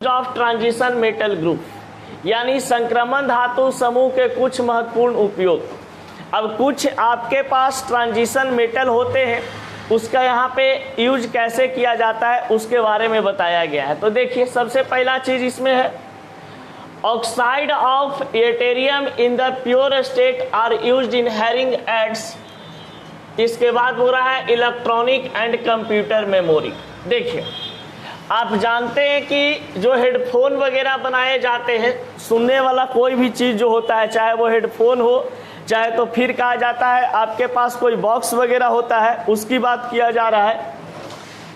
Of transition metal group यानी संक्रमण धातु समूह के कुछ महत्वपूर्ण उपयोग। अब कुछ आपके पास ट्रांजिशन मेटल होते हैं, उसका यहाँ पे यूज कैसे किया जाता है उसके बारे में बताया गया है। तो देखिए, सबसे पहला चीज इसमें है oxide of yttrium in the pure state are used in hearing aids. इसके बाद हो रहा है इलेक्ट्रॉनिक एंड कंप्यूटर मेमोरी। देखिए, आप जानते हैं कि जो हेडफोन वगैरह बनाए जाते हैं, सुनने वाला कोई भी चीज़ जो होता है, चाहे वो हेडफोन हो, चाहे तो फिर कहा जाता है आपके पास कोई बॉक्स वगैरह होता है, उसकी बात किया जा रहा है,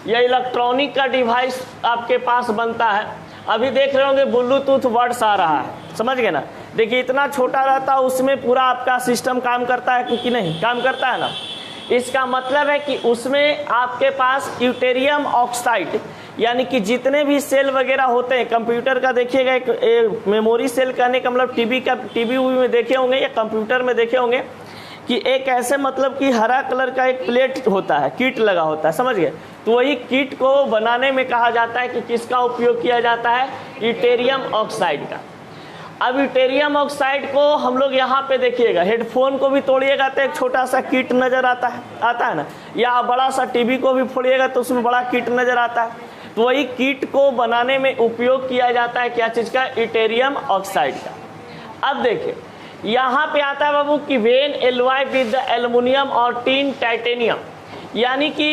या इलेक्ट्रॉनिक का डिवाइस आपके पास बनता है। अभी देख रहे होंगे ब्लूटूथ वर्ड्स आ रहा है, समझ गए ना। देखिए, इतना छोटा रहता है, उसमें पूरा आपका सिस्टम काम करता है कि नहीं, काम करता है ना। इसका मतलब है कि उसमें आपके पास यूटेरियम ऑक्साइड यानी कि जितने भी सेल वगैरह होते हैं, कंप्यूटर का देखिएगा, एक मेमोरी सेल कहने का मतलब टीवी में देखे होंगे या कंप्यूटर में देखे होंगे कि एक ऐसे मतलब कि हरा कलर का एक प्लेट होता है, किट लगा होता है, समझ गए। तो वही किट को बनाने में कहा जाता है कि किसका उपयोग किया जाता है, यूटेरियम ऑक्साइड का। अब यूटेरियम ऑक्साइड को हम लोग यहाँ पे देखिएगा, हेडफोन को भी तोड़िएगा तो एक छोटा सा किट नजर आता है ना, या बड़ा सा टीवी को भी फोड़िएगा तो उसमें बड़ा किट नजर आता है। तो वही किट को बनाने में उपयोग किया जाता है क्या चीज का, यूटेरियम ऑक्साइड का। अब देखिए, यहाँ पे आता है बाबू कि when alloy with the aluminium और टीन टाइटेनियम, यानी कि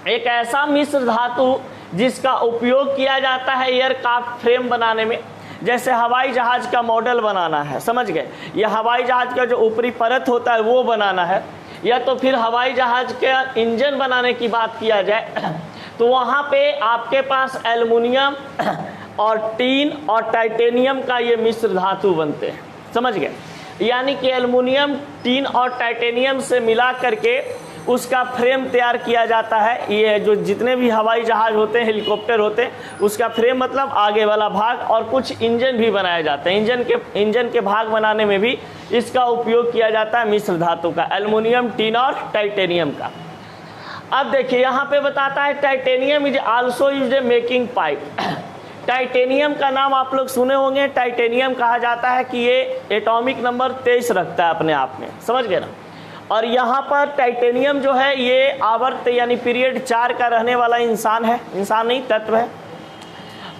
एक ऐसा मिश्र धातु जिसका उपयोग किया जाता है एयरक्राफ्ट फ्रेम बनाने में। जैसे हवाई जहाज का मॉडल बनाना है, समझ गए, या हवाई जहाज का जो ऊपरी परत होता है वो बनाना है, या तो फिर हवाई जहाज के इंजन बनाने की बात किया जाए तो वहाँ पे आपके पास एल्युमिनियम और टीन और टाइटेनियम का ये मिश्र धातु बनते हैं, समझ गए। यानी कि एल्युमिनियम, टीन और टाइटेनियम से मिला करके उसका फ्रेम तैयार किया जाता है। ये जो जितने भी हवाई जहाज होते हैं, हेलीकॉप्टर होते हैं, उसका फ्रेम मतलब आगे वाला भाग, और कुछ इंजन भी बनाए जाते हैं। इंजन के भाग बनाने में भी इसका उपयोग किया जाता है मिश्र धातु का, एल्युमिनियम, टीन और टाइटेनियम का। अब देखिए, यहाँ पे बताता है titanium is also used in making pipe. Titanium का नाम आप लोग सुने होंगे। टाइटेनियम कहा जाता है कि ये एटॉमिक नंबर 23 रखता है अपने आप में, समझ गए ना। और यहाँ पर टाइटेनियम जो है ये आवर्त यानी पीरियड 4 का रहने वाला इंसान है, इंसान नहीं तत्व है।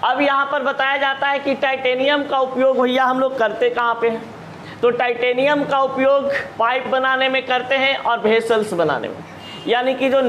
अब यहाँ पर बताया जाता है कि टाइटेनियम का उपयोग भैया हम लोग करते कहाँ पे हैं, तो टाइटेनियम का उपयोग पाइप बनाने में करते हैं और वेसल्स बनाने में। यानी कि जो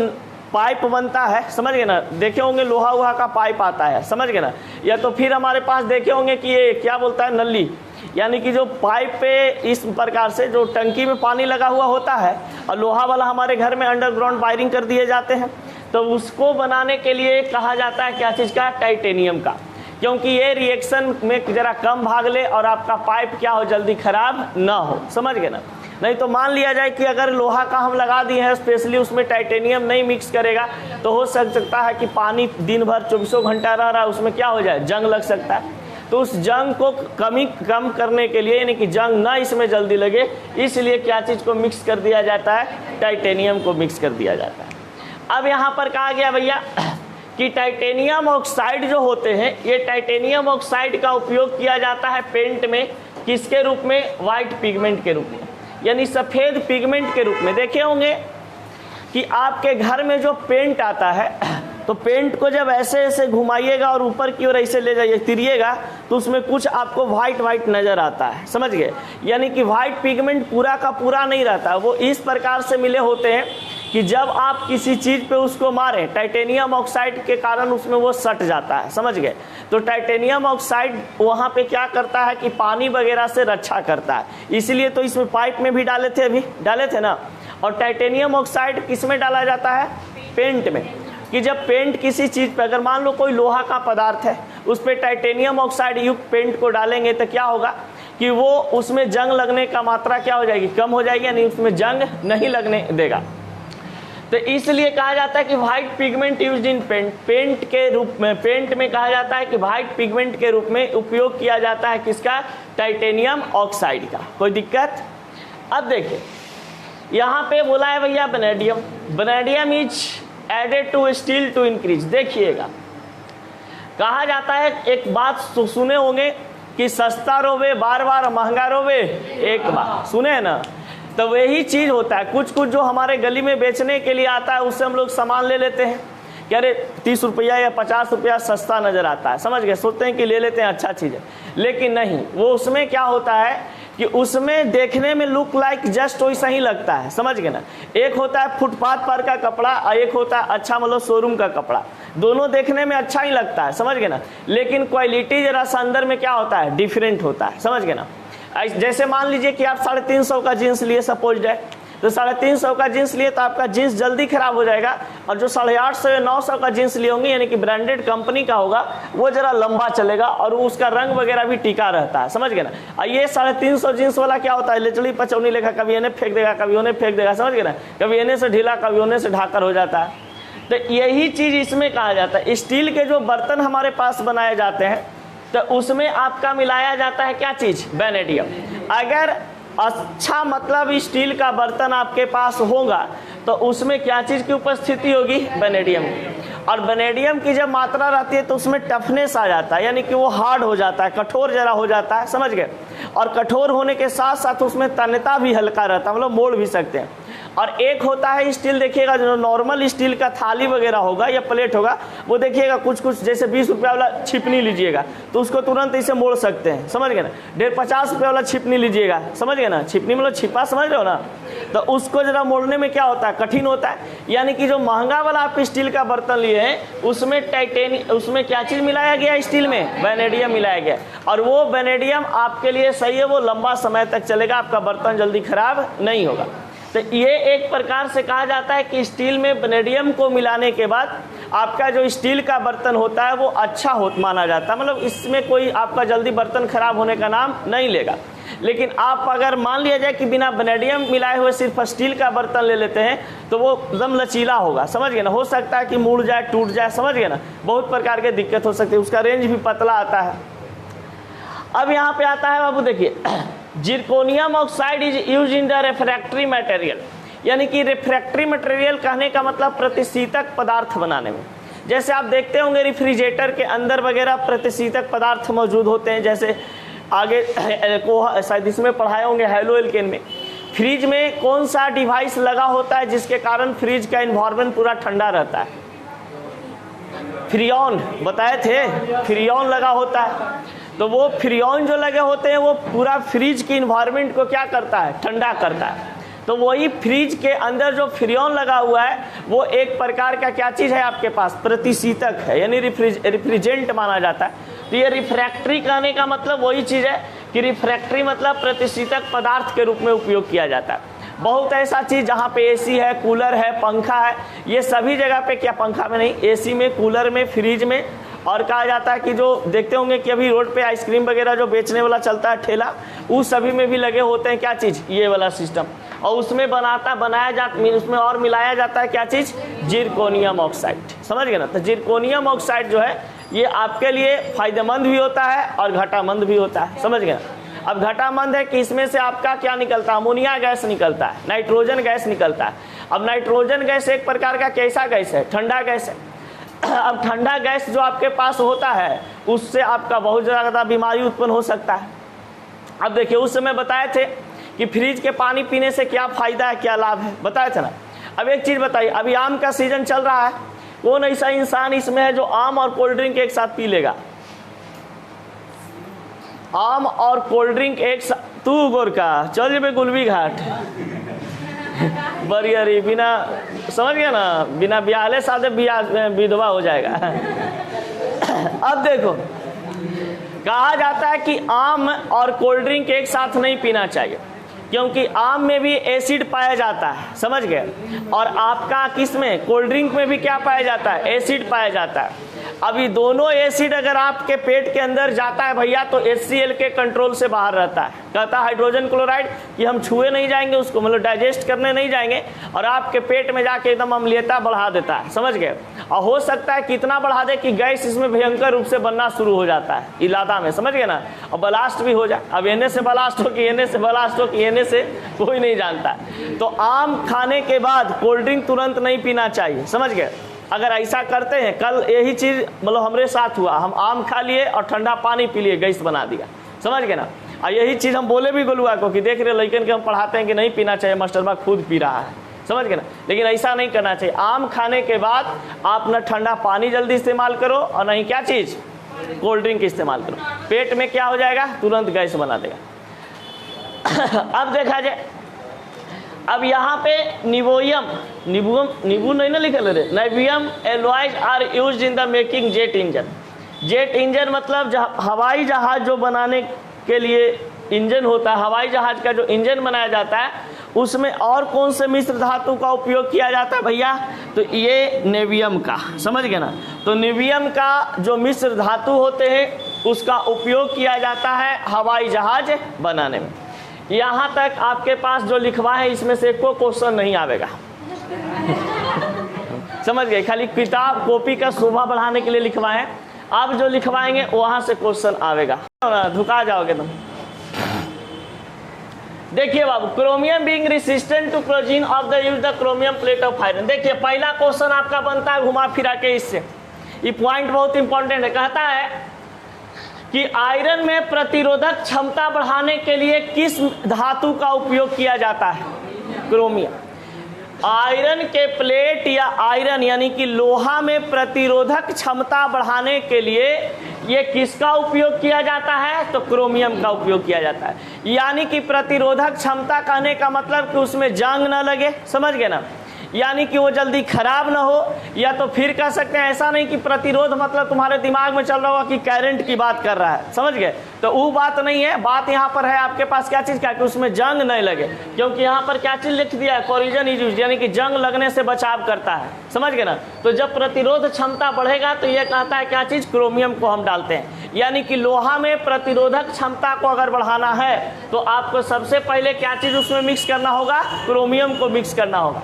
पाइप बनता है, समझ गए ना, देखे होंगे लोहा वोहा का पाइप आता है, समझ गए ना, या तो फिर हमारे पास देखे होंगे कि ये क्या बोलता है, नली, यानी कि जो पाइप पे इस प्रकार से जो टंकी में पानी लगा हुआ होता है और लोहा वाला हमारे घर में अंडरग्राउंड वायरिंग कर दिए जाते हैं, तो उसको बनाने के लिए कहा जाता है क्या चीज़ का, टाइटेनियम का। क्योंकि ये रिएक्शन में जरा कम भाग ले और आपका पाइप क्या हो, जल्दी खराब ना हो, समझ गए ना। नहीं तो मान लिया जाए कि अगर लोहा का हम लगा दिए हैं स्पेशली, उसमें टाइटेनियम नहीं मिक्स करेगा तो हो सकता है कि पानी दिन भर 24 घंटा रह रहा है, उसमें क्या हो जाए, जंग लग सकता है। तो उस जंग को कम करने के लिए, यानी कि जंग ना इसमें जल्दी लगे, इसलिए क्या चीज़ को मिक्स कर दिया जाता है, टाइटेनियम को मिक्स कर दिया जाता है। अब यहाँ पर कहा गया भैया कि टाइटेनियम ऑक्साइड जो होते हैं, ये टाइटेनियम ऑक्साइड का उपयोग किया जाता है पेंट में, किसके रूप में, वाइट पिगमेंट के रूप में, यानी सफ़ेद पिगमेंट के रूप में। देखे होंगे कि आपके घर में जो पेंट आता है, तो पेंट को जब ऐसे ऐसे घुमाइएगा और ऊपर की ओर ऐसे ले जाइए, तिरिएगा, तो उसमें कुछ आपको वाइट नज़र आता है, समझ गए। यानी कि वाइट पिगमेंट पूरा का पूरा नहीं रहता, वो इस प्रकार से मिले होते हैं कि जब आप किसी चीज़ पे उसको मारें, टाइटेनियम ऑक्साइड के कारण उसमें वो सट जाता है, समझ गए। तो टाइटेनियम ऑक्साइड वहाँ पे क्या करता है कि पानी वगैरह से रक्षा करता है, इसलिए तो इसमें पाइप में भी डाले थे ना। और टाइटेनियम ऑक्साइड किस में डाला जाता है, पेंट में, कि जब पेंट किसी चीज़ पे, अगर मान लो कोई लोहा का पदार्थ है, उस पर टाइटेनियम ऑक्साइड युक्त पेंट को डालेंगे तो क्या होगा कि वो उसमें जंग लगने का मात्रा क्या हो जाएगी, कम हो जाएगी, यानी उसमें जंग नहीं लगने देगा। तो इसलिए कहा जाता है कि white pigment used in paint के रूप में, पेंट में कहा जाता है कि व्हाइट पिगमेंट के रूप में उपयोग किया जाता है किसका, टाइटेनियम ऑक्साइड का। कोई दिक्कत। अब देखिए, यहाँ पे बोला है भैया vanadium is added to steel to increase. देखिएगा, कहा जाता है, एक बात सुने होंगे कि सस्ता रोवे बार बार, महंगा रोवे एक बार, सुने हैं ना। तो वही चीज होता है, कुछ कुछ जो हमारे गली में बेचने के लिए आता है उससे हम लोग सामान ले लेते हैं कि अरे 30 रुपया या 50 रुपया सस्ता नजर आता है, समझ गए, सोचते हैं कि ले लेते हैं, अच्छा चीज है। लेकिन नहीं, वो उसमें क्या होता है कि उसमें देखने में लुक लाइक जस्ट वैसा ही लगता है, समझ गए ना। एक होता है फुटपाथ पर का कपड़ा और एक होता है अच्छा मतलब शोरूम का कपड़ा, दोनों देखने में अच्छा ही लगता है, समझ गए ना। लेकिन क्वालिटी जरा सा अंदर में क्या होता है, डिफरेंट होता है, समझ गए ना। जैसे मान लीजिए कि आप 350 का जीन्स लिए, सपोज है, तो 350 का जीन्स लिए तो आपका जीन्स जल्दी खराब हो जाएगा, और जो 850 या 900 का जीन्स लिए होंगे यानी कि ब्रांडेड कंपनी का होगा, वो जरा लंबा चलेगा और उसका रंग वगैरह भी टिका रहता है, समझ गए ना। और ये 350 जीन्स वाला क्या होता है, लिटरली पचौनी लेखा, कभी इन्हें फेंक देगा कभी उन्हें फेंक देगा, समझ गए ना। कभी इन्हें से ढीला कभी उन्हें से ढाकर हो जाता है। तो यही चीज इसमें कहा जाता है। स्टील के जो बर्तन हमारे पास बनाए जाते हैं तो उसमें आपका मिलाया जाता है क्या चीज, वेनेडियम। अगर अच्छा मतलब स्टील का बर्तन आपके पास होगा तो उसमें क्या चीज की उपस्थिति होगी, वेनेडियम। और वेनेडियम की जब मात्रा रहती है तो उसमें टफनेस आ जाता है, यानी कि वो हार्ड हो जाता है, कठोर जरा हो जाता है, समझ गए। और कठोर होने के साथ साथ उसमें तन्यता भी हल्का रहता है, मतलब मोड़ भी सकते हैं। और एक होता है स्टील, देखिएगा जो नॉर्मल स्टील का थाली वगैरह होगा या प्लेट होगा, वो देखिएगा कुछ कुछ जैसे 20 रुपया वाला छिपनी लीजिएगा तो उसको तुरंत इसे मोड़ सकते हैं, समझ गए ना। 50 रुपया वाला छिपनी लीजिएगा, समझ गए ना, छिपनी मतलब छिपा, समझ रहे हो ना। तो उसको जरा मोड़ने में क्या होता है, कठिन होता है। यानी कि जो महंगा वाला आप स्टील का बर्तन लिए हैं उसमें उसमें क्या चीज मिलाया गया, स्टील में वेनेडियम मिलाया गया, और वो वेनेडियम आपके लिए सही है, वो लंबा समय तक चलेगा, आपका बर्तन जल्दी खराब नहीं होगा। तो ये एक प्रकार से कहा जाता है कि स्टील में वेनेडियम को मिलाने के बाद आपका जो स्टील का बर्तन होता है वो अच्छा माना जाता है, मतलब इसमें कोई आपका जल्दी बर्तन खराब होने का नाम नहीं लेगा। लेकिन आप अगर मान लिया जाए कि बिना वेनेडियम मिलाए हुए सिर्फ स्टील का बर्तन ले लेते हैं तो वो एकदम लचीला होगा, समझ गए ना। हो सकता है कि मुड़ जाए, टूट जाए, समझ गए ना, बहुत प्रकार के दिक्कत हो सकती है, उसका रेंज भी पतला आता है। अब यहाँ पे आता है बाबू, देखिए, zirconium oxide is use in the refractory material, यानी कि रिफ्रैक्टरी मटेरियल कहने का मतलब प्रतिशीतक पदार्थ बनाने में। जैसे आप देखते होंगे रेफ्रिजरेटर के अंदर वगैरह प्रतिशीतक पदार्थ मौजूद होते हैं, जैसे आगे को शायद इसमें पढ़ाए होंगे हेलो एल्केन में। फ्रिज में कौन सा डिवाइस लगा होता है जिसके कारण फ्रिज का इन्वायरमेंट पूरा ठंडा रहता है, फ्रियोन बताए थे, फ्रियोन लगा होता है। तो वो फ्रियोन जो लगे होते हैं वो पूरा फ्रिज की इन्वायरमेंट को क्या करता है, ठंडा करता है। तो वही फ्रिज के अंदर जो फ्रियोन लगा हुआ है वो एक प्रकार का क्या चीज़ है आपके पास, प्रतिशीतक है, यानी रिफ्रिजेंट माना जाता है। तो ये रिफ्रैक्टरी कहने का मतलब वही चीज़ है कि रिफ्रैक्टरी मतलब प्रतिशीतक पदार्थ के रूप में उपयोग किया जाता है। बहुत ऐसा चीज़ जहाँ पे एसी है, कूलर है, पंखा है, ये सभी जगह पे, क्या पंखा में नहीं, एसी में, कूलर में, फ्रिज में, और कहा जाता है कि जो देखते होंगे कि अभी रोड पे आइसक्रीम वगैरह जो बेचने वाला चलता है ठेला, उस सभी में भी लगे होते हैं क्या चीज़, ये वाला सिस्टम। और उसमें उसमें और मिलाया जाता है क्या चीज़, जिरकोनियम ऑक्साइड, समझ गए ना। तो जिरकोनियम ऑक्साइड जो है ये आपके लिए फायदेमंद भी होता है और घाटामंद भी होता है, समझ गए ना। अब घाटामंद है कि इसमें से आपका क्या निकलता है, अमोनिया गैस निकलता है, नाइट्रोजन गैस निकलता है। अब नाइट्रोजन गैस एक प्रकार का कैसा गैस है, ठंडा गैस है। अब ठंडा गैस जो आपके पास होता है उससे आपका बहुत ज़्यादा बीमारी उत्पन्न हो सकता है। अब देखिए, उस समय बताए थे कि फ्रिज के पानी पीने से क्या फ़ायदा है, क्या लाभ है, बताए थे ना। अब एक चीज़ बताइए, अभी आम का सीजन चल रहा है, कौन ऐसा इंसान इसमें है जो आम और कोल्ड ड्रिंक एक साथ पी लेगा, आम और कोल्ड ड्रिंक एक साथ। तू गोरका चल जब गुलबी घाट बरियरी, बिना समझ गया ना, बिना ब्याहले सादे विधवा हो जाएगा। अब देखो, कहा जाता है कि आम और कोल्ड ड्रिंक एक साथ नहीं पीना चाहिए, क्योंकि आम में भी एसिड पाया जाता है, समझ गए, और आपका किस में, कोल्ड ड्रिंक में भी क्या पाया जाता है, एसिड पाया जाता है। अभी दोनों एसिड अगर आपके पेट के अंदर जाता है भैया तो HCl के कंट्रोल से बाहर रहता है। कहता है हाइड्रोजन क्लोराइड कि हम छुए नहीं जाएंगे उसको, मतलब डाइजेस्ट करने नहीं जाएंगे, और आपके पेट में जाके एकदम अम्लीयता बढ़ा देता है, समझ गए। और हो सकता है कितना बढ़ा दे कि गैस इसमें भयंकर रूप से बनना शुरू हो जाता है इलादा में, समझ गए ना, और ब्लास्ट भी हो जाए। अब एने से ब्लास्ट हो कि एने से ब्लास्ट हो कि एने से कोई नहीं जानता। तो आम खाने के बाद कोल्ड ड्रिंक तुरंत नहीं पीना चाहिए, समझ गए। अगर ऐसा करते हैं, कल यही चीज़ मतलब हमारे साथ हुआ, हम आम खा लिए और ठंडा पानी पी लिए, गैस बना दिया, समझ गए ना। और यही चीज़ हम बोले भी गोलुआ को कि देख रहे लड़कन के हम पढ़ाते हैं कि नहीं पीना चाहिए, मास्टरबा खुद पी रहा है, समझ गए ना। लेकिन ऐसा नहीं करना चाहिए। आम खाने के बाद आप न ठंडा पानी जल्दी इस्तेमाल करो और नहीं क्या चीज़, कोल्ड ड्रिंक इस्तेमाल करो। पेट में क्या हो जाएगा, तुरंत गैस बना देगा। अब देखा जाए, अब यहाँ पे नींबू नहीं ना लिखल रे, नेवियम alloys are used in the making jet engine. Jet engine मतलब हवाई जहाज जो बनाने के लिए इंजन होता है, हवाई जहाज का जो इंजन बनाया जाता है उसमें और कौन से मिश्र धातु का उपयोग किया जाता है भैया, तो ये नेवियम का, समझ गए ना। तो नेवियम का जो मिश्र धातु होते हैं उसका उपयोग किया जाता है हवाई जहाज बनाने में। यहाँ तक आपके पास जो लिखवा है इसमें से कोई क्वेश्चन नहीं आवेगा, समझ गए। खाली किताब कॉपी का शोभा बढ़ाने के लिए लिखवाए हैं, आप जो लिखवाएंगे वहां से क्वेश्चन आवेगा, धुका जाओगे तुम। देखिए बाबू, chromium being resistant to chlorine of the use the chromium plate of iron. देखिए पहला क्वेश्चन आपका बनता है घुमा फिरा के इससे, ये पॉइंट बहुत इंपॉर्टेंट है। कहता है कि आयरन में प्रतिरोधक क्षमता बढ़ाने के लिए किस धातु का उपयोग किया जाता है, क्रोमियम। आयरन के प्लेट या आयरन यानी कि लोहा में प्रतिरोधक क्षमता बढ़ाने के लिए ये किसका उपयोग किया जाता है, तो क्रोमियम का उपयोग किया जाता है। यानी कि प्रतिरोधक क्षमता कहने का मतलब कि उसमें जंग न लगे, समझ गए ना, यानी कि वो जल्दी खराब ना हो। या तो फिर कह सकते हैं ऐसा नहीं कि प्रतिरोध मतलब तुम्हारे दिमाग में चल रहा होगा कि करंट की बात कर रहा है, समझ गए, तो वो बात नहीं है। बात यहाँ पर है आपके पास क्या चीज़ का, कि उसमें जंग नहीं लगे, क्योंकि यहाँ पर क्या चीज़ लिख दिया है, कोरिजन इज यूज्ड, यानी कि जंग लगने से बचाव करता है, समझ गए ना। तो जब प्रतिरोध क्षमता बढ़ेगा तो ये कहता है क्या चीज़, क्रोमियम को हम डालते हैं। यानी कि लोहा में प्रतिरोधक क्षमता को अगर बढ़ाना है तो आपको सबसे पहले क्या चीज़ उसमें मिक्स करना होगा, क्रोमियम को मिक्स करना होगा।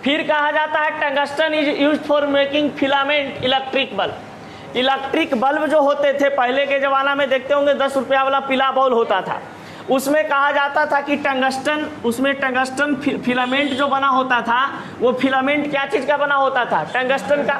फिर कहा जाता है tungsten is used for making filament electric bulb. Electric bulb जो होते थे पहले के ज़माना में, देखते होंगे 10 रुपया वाला पीला बॉल होता था, उसमें कहा जाता था कि टंगस्टन, उसमें टंगस्टन फिलामेंट जो बना होता था वो फिलामेंट क्या चीज़ का बना होता था, टंगस्टन का।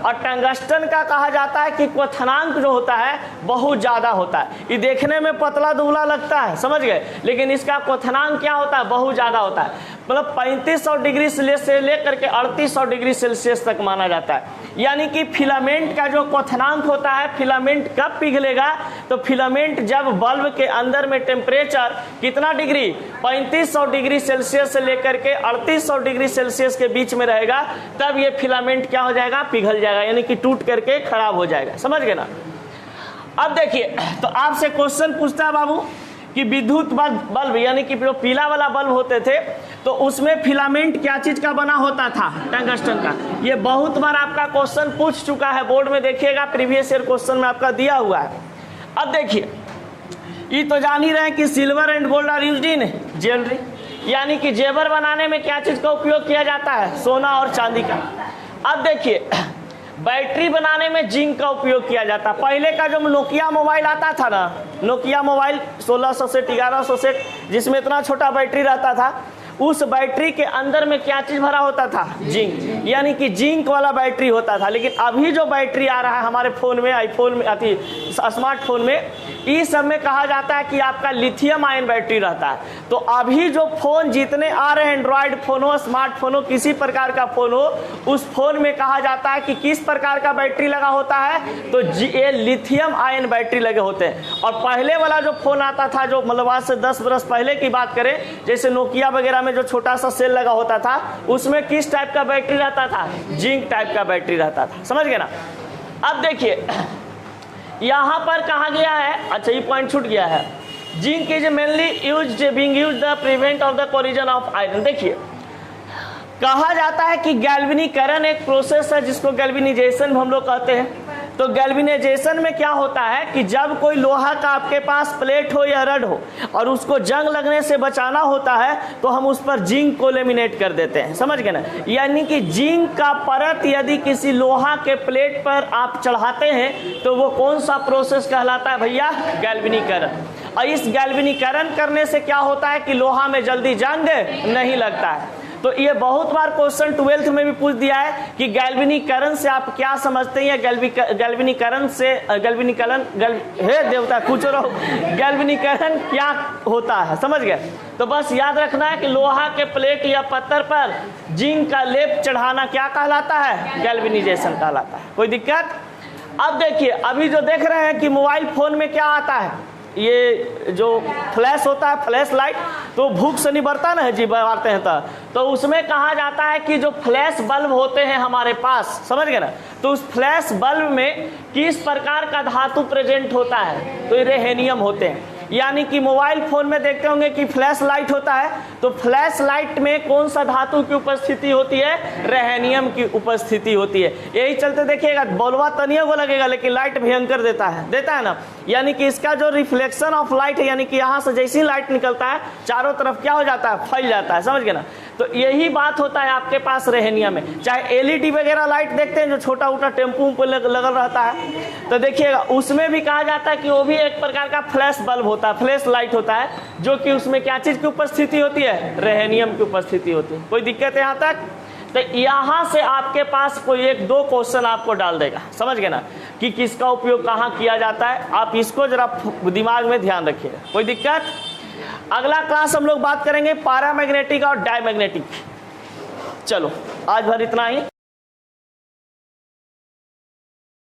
और टंगस्टन का कहा जाता है कि क्वथनांक जो होता है बहुत ज़्यादा होता है। ये देखने में पतला दुबला लगता है, समझ गए, लेकिन इसका क्वथनांक क्या होता है, बहुत ज़्यादा होता है। मतलब 3500 डिग्री सेल्सियस से लेकर के 3800 डिग्री सेल्सियस तक माना जाता है। यानी कि फिलामेंट का जो क्वथनांक होता है, फिलामेंट कब पिघलेगा, तो फिलामेंट जब बल्ब के अंदर में टेम्परेचर कितना डिग्री, 3500 डिग्री सेल्सियस से लेकर के 3800 डिग्री सेल्सियस के बीच में रहेगा, तब ये फिलामेंट क्या हो जाएगा, पिघल जाएगा, यानी कि टूट करके खराब हो जाएगा, समझ गए ना। अब देखिए, तो आपसे क्वेश्चन पूछता है बाबू कि विद्युत बल्ब यानी कि जो पीला वाला बल्ब होते थे तो उसमें फिलामेंट क्या चीज का बना होता था, टंगस्टन का। ये बहुत बार आपका क्वेश्चन पूछ चुका है, बोर्ड में देखिएगा, प्रीवियस ईयर क्वेश्चन में आपका दिया हुआ है। अब देखिए, ये तो जान ही रहे हैं कि silver and gold are used in jewellery, यानी कि जेवर बनाने में क्या चीज का उपयोग किया जाता है, सोना और चांदी का। अब देखिए, बैटरी बनाने में जिंक का उपयोग किया जाता। पहले का जो नोकिया मोबाइल आता था ना, नोकिया मोबाइल 1600 सेट 1100 सेट जिसमें इतना छोटा बैटरी रहता था, उस बैटरी के अंदर में क्या चीज भरा होता था, जिंक, यानी कि जिंक वाला बैटरी होता था। लेकिन अभी जो बैटरी आ रहा है हमारे फोन में, आईफोन में, अति स्मार्टफोन में, इस सब में कहा जाता है कि आपका लिथियम आयन बैटरी रहता है। तो अभी जो फोन जितने आ रहे हैं, एंड्रॉयड फोन हो, स्मार्टफोन हो, किसी प्रकार का फोन हो, उस फोन में कहा जाता है कि किस प्रकार का बैटरी लगा होता है, तो ये लिथियम आयन बैटरी लगे होते हैं। और पहले वाला जो फोन आता था, जो मतलब आज से 10 बरस पहले की बात करें, जैसे नोकिया वगैरह में जो छोटा सा सेल लगा होता था, उसमें किस टाइप का बैटरी रहता था, जिंक टाइप का बैटरी रहता था, समझ गए ना। अब देखिए यहां पर कहा गया है, अच्छा ये पॉइंट छूट गया है, zinc is mainly used being used the prevent of the corrosion of iron. देखिए कहा जाता है कि गैल्वेनीकरण एक प्रोसेस है जिसको गैल्वेनाइजेशन हम लोग कहते हैं। तो गैल्वेनाइजेशन में क्या होता है कि जब कोई लोहा का आपके पास प्लेट हो या रड हो और उसको जंग लगने से बचाना होता है तो हम उस पर जिंक को लेमिनेट कर देते हैं, समझ गए ना। यानी कि जिंक का परत यदि किसी लोहा के प्लेट पर आप चढ़ाते हैं तो वो कौन सा प्रोसेस कहलाता है भैया, गैल्वेनीकरण। और इस गैल्वेनीकरण करने से क्या होता है कि लोहा में जल्दी जंग नहीं लगता है। तो ये बहुत बार क्वेश्चन 12th में भी पूछ दिया है कि गैल्वेनीकरण से आप क्या समझते हैं, या गैल्वेनीकरण से गैल्वेनीकरण क्या होता है, समझ गए। तो बस याद रखना है कि लोहा के प्लेट या पत्थर पर जिंक का लेप चढ़ाना क्या कहलाता है, गैल्वेनाइजेशन कहलाता है। कोई दिक्कत। अब देखिए, अभी जो देख रहे हैं कि मोबाइल फोन में क्या आता है, ये जो फ्लैश होता है, फ्लैश लाइट, तो भूख से नहीं बढ़ता ना है जी, बढ़ते हैं तो उसमें कहा जाता है कि जो फ्लैश बल्ब होते हैं हमारे पास, समझ गए ना, तो उस फ्लैश बल्ब में किस प्रकार का धातु प्रेजेंट होता है, तो ये रेहेनियम होते हैं। यानी कि मोबाइल फोन में देखते होंगे कि फ्लैश लाइट होता है, तो फ्लैश लाइट में कौन सा धातु की उपस्थिति होती है, रेहेनियम की उपस्थिति होती है। यही चलते देखिएगा बल्बा तनियों को लगेगा लेकिन लाइट भयंकर देता है ना। यानी कि इसका जो रिफ्लेक्शन ऑफ लाइट है, यानी कि यहाँ से जैसी लाइट निकलता है चारों तरफ क्या हो जाता है, फैल जाता है, समझ गए ना। तो यही बात होता है आपके पास रेहेनियम में। चाहे एलईडी वगैरह लाइट देखते हैं जो छोटा मोटा टेम्पू पर लगल रहता है, तो देखिएगा उसमें भी कहा जाता है कि वो भी एक प्रकार का फ्लैश बल्ब होता है, फ्लैश लाइट होता है, जो कि उसमें क्या चीज की उपस्थिति होती है, रेहेनियम की उपस्थिति होती है। कोई दिक्कत है यहाँ तक। तो यहाँ से आपके पास कोई एक दो क्वेश्चन आपको डाल देगा, समझ गए ना, कि किसका उपयोग कहाँ किया जाता है। आप इसको जरा दिमाग में ध्यान रखिएगा। कोई दिक्कत। अगला क्लास हम लोग बात करेंगे पैरामैग्नेटिक और डायमैग्नेटिक। चलो आज भर इतना ही।